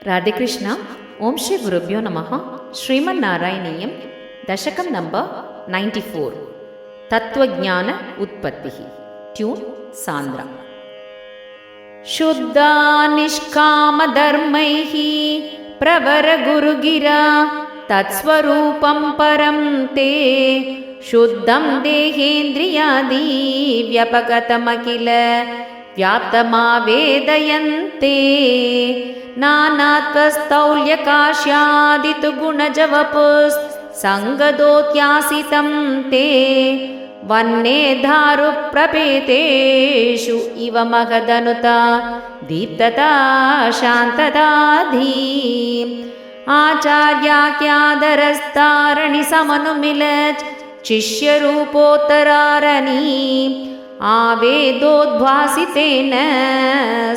రాధేకృష్ణ. ఓం శ్రీ గురుభ్యో నమః. శ్రీమన్నారాయణీయం దశకం నంబర్ 94 తత్వజ్ఞాన ఉత్పత్తి. ట్యూన్ సాంద్ర. శుద్ధా నిష్కామధర్మైః ప్రవర గురుగిరా తత్స్వరూపం పరం తే శుద్ధం దేహేంద్రియాది వ్యపగతమఖిల వ్యాప్తమావేదయంతే నానాత్వస్థౌల్యకాశ్యాదితు గుణజవపుస్ సంగదోత్యాసితం తే వన్నేధారు ప్రపేతేషు ఇవ మహదనుత దీప్తతా శాంతదాధీ ఆచార్యాఖ్యాదరస్తారణి సమనుమిలచ్ శిష్యరూపోత్తరారణి ఆవేదోద్భాసితేన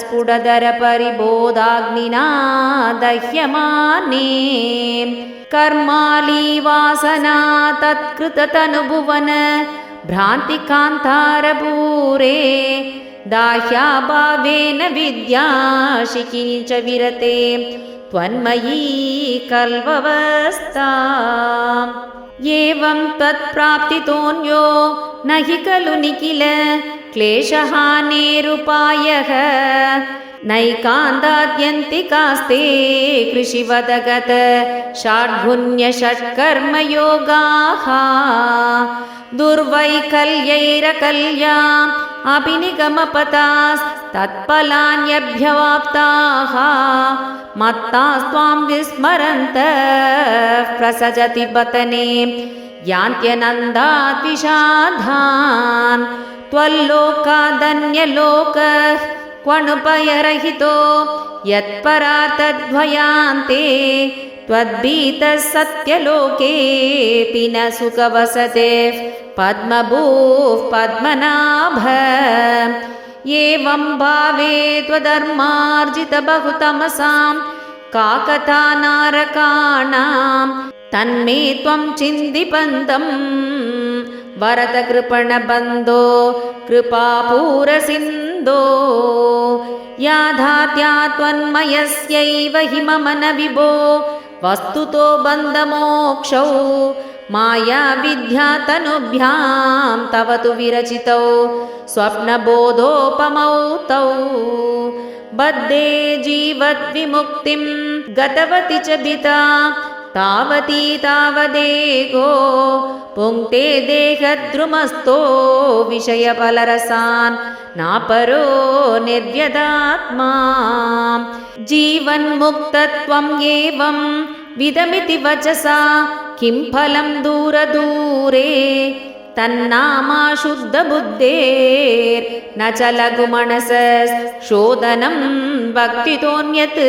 స్ఫుటధర పరిబోధాగ్నినా దహ్యమానే కర్మాళీ వాసనా తత్కృతతనుభువన భ్రాంతికాంతారపూరే దాహ్యాభావేన విద్యాశిఖిని చ విరతే త్వన్మయీ కల్వవస్థా. ఏవం తత్ప్రాప్తితోన్యో నహి ఖలు నిఖిల క్లేశహానేరుపాయః నైకాంతాద్యంతికాస్తే కృషివదగత షాఢ్గుణ్య షట్కర్మయోగాః దుర్వైకల్యైరకల్యా అభినిగమపతాస్ తత్ఫలాన్యభ్యవాప్తాః మత్తాస్త్వాం విస్మరంతః ప్రసజతి బతనే యాంత్యనందాత్ విషాదాన్ త్వల్లోకాదన్యలోకః క్వనుపయరహితో యత్పరాతద్వయాంతే త్వద్భీతः సత్యలోకేऽపి న సుఖవసతే పద్మభూః పద్మనాభ. ఏవం భావే త్వధర్మార్జితబహుతమసాం కాకతా నారకాణాం తన్మే త్వం చిందిపంతం వరదకృపణబంధో కృపాపూరసింధో యాధాత్యా త్వన్మయస్యైవ హి మమ న విభో వస్తుతో బంధమోక్షౌ మాయా విద్యాతనుభ్యాం తవ తు విరచితౌ స్వప్నబోధోపమౌ తౌ బద్ధే జీవద్విముక్తిం గతవతి చ భితా తావతీ తావదేగో పుంక్తే దేహద్రుమస్థో విషయఫలరసాన్ నాపరో నిర్వ్యదాత్మా. జీవన్ముక్తత్వం ఏవం విదమితి వచసా కిం ఫలం దూరదూరే తన్నామా శుద్ధబుద్ధేర్ న చ లఘుమనసస్ శోధనం భక్తితోన్యత్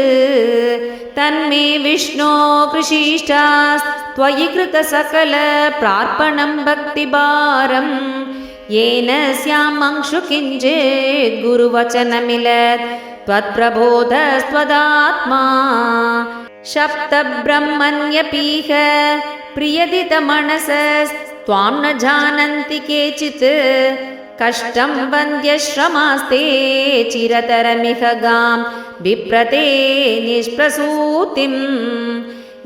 తన్మే విష్ణో కృషీష్టాస్ త్వయి కృత సకల ప్రార్పణం భక్తిభారం येन स्यामंशु किञ्चित् गुरुवचनमिलत् त्वत्प्रबोधस्त्वदात्मा शप्तब्रह्मण्यपीह प्रियदितमनसस्त्वां न जानन्ति केचित् कष्टं वन्द्यश्रमास्ते चिरतरमिह गां बिप्रते निष्प्रसूतिं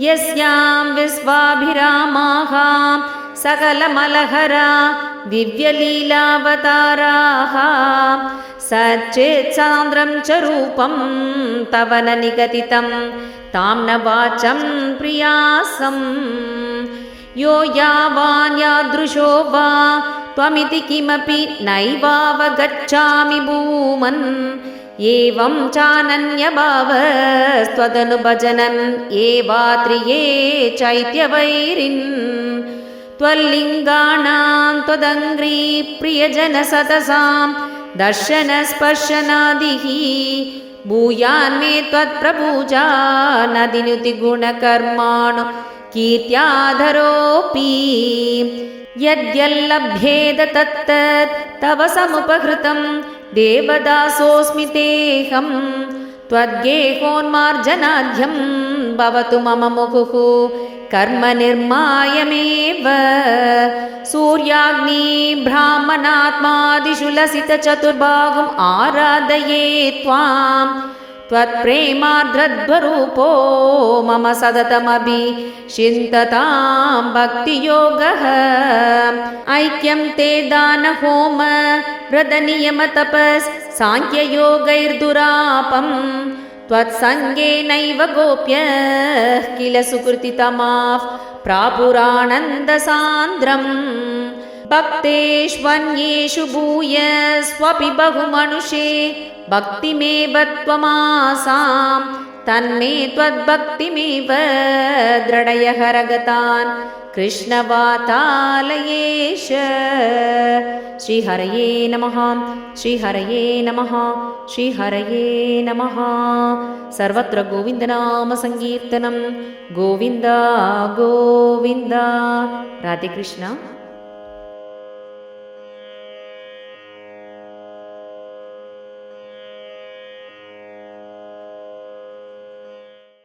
यस्यां विश्वाभिरामाः सकलमलहरा दिव्यलीलावताराः सच्चित्सान्द्रं च रूपं तव न निगदितं तां न वाचं प्रियासं यो यावान् यादृशो वा त्वमिति किमपि नैवावगच्छामि भूमन् एवं चानन्यभावस्त्वदनुभजनम् एवात्रिये चैत्यवैरिन् त्वल्लिङ्गानां त्वदङ्घ्री प्रियजनसतसां दर्शनस्पर्शनादिः भूयान्मे त्वत्प्रपूजा नदिनुतिगुणकर्माणु कीर्त्याधरोऽपि यद्यल्लभ्येद तत्तत् तव समुपहृतं देवदासोऽस्मि तेऽहं त्वद्गेहोन्मार्जनाढ्यं भवतु मम मुहुः कर्म निर्मायमेव सूर्याग्नि ब्राह्मणात्मादिषु लसित चतुर्बाहुम् आराधये त्वां त्वत्प्रेमार्द्रध्वरूपो मम सततमभिषिञ्चतां भक्तियोगः ऐक्यं ते दानहोम व्रतनियमतपस् साङ्ख्ययोगैर्दुरापम् त्वत्सङ्गेनैव गोप्य किल सुकृतितमाः प्रापुरानन्दसान्द्रम् भक्तेष्वन्येषु भूयस्वपि बहुमनुषे भक्तिमेव त्वमासां तन्मे त्वद्भक्तिमेव दृढय हरगतान् कृष्णवातालयेश। श्रीहरये नमः श्रीहरये नमः श्रीहरये नमः। सर्वत्र गोविन्दनामसङ्कीर्तनं गोविन्द गोविन्द। राधे कृष्ण।